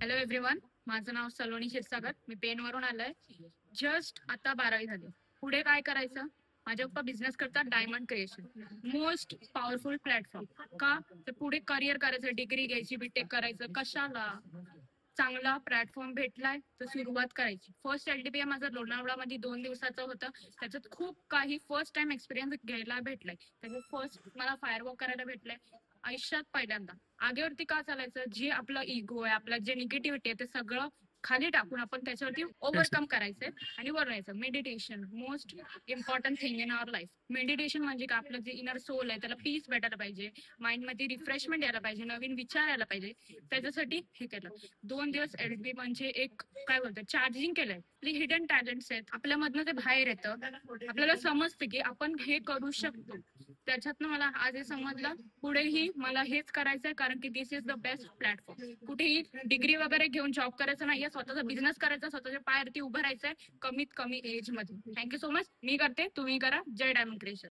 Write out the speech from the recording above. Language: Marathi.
Hello everyone. माझं नाव सलोनी क्षीरसागर. मी पेनवरून आलोय. जस्ट आता 12वी झाली. पुढे काय करायचं? माझे पप्पा बिझनेस करतात, diamond creation. Most powerful platform. का? तर पुढे करिअर करायचं, डिग्री घ्यायची, बीटेक करायचं, कशाला? चांगला प्लॅटफॉर्म भेटलाय तर सुरुवात करायची. फर्स्ट एलटीपी माझं लोणावळामध्ये 2 दिवसाचं होतं. त्याच्यात खूप काही फर्स्ट टाइम एक्सपिरियन्स घ्यायला भेटलाय. त्याच्यात फर्स्ट मला फायरवॉक करायला भेटलंय आयुष्यात पहिल्यांदा. आगेवरती का चालायचं? जे आपलं इगो आहे, आपलं जे निगेटिव्हिटी आहे, ते सगळं खाली टाकून आपण त्याच्यावरती ओव्हरकम करायचंय आणि वर यायचं. Meditation most important thing in our life. Meditation म्हणजे का, आपलं जे इनर सोल आहे त्याला पीस भेटायला पाहिजे, माइंड मध्ये रिफ्रेशमेंट यायला पाहिजे, नवीन विचार यायला पाहिजे. त्याच्यासाठी हे केलं. 2 दिवस एलबी म्हणजे एक काय बोलतात, चार्जिंग केलंय. आपली हिडन टॅलेंट्स आहेत, आपल्यामधनं ते बाहेर येतं. आपल्याला समजतं की आपण हे करू शकतो. त्याच्यातनं मला आज हे समजलं. पुढेही मला हेच करायचंय, कारण की दिस इज द बेस्ट प्लॅटफॉर्म. कुठेही डिग्री वगैरे घेऊन जॉब करायचं नाहीये, स्वतःचा बिझनेस करायचा, स्वतःच्या पायावरती उभं राहायचंय कमीत कमी एज मध्ये. Thank you so much. मी करते, तुम्ही करा. जय डायमंड क्रिएशन.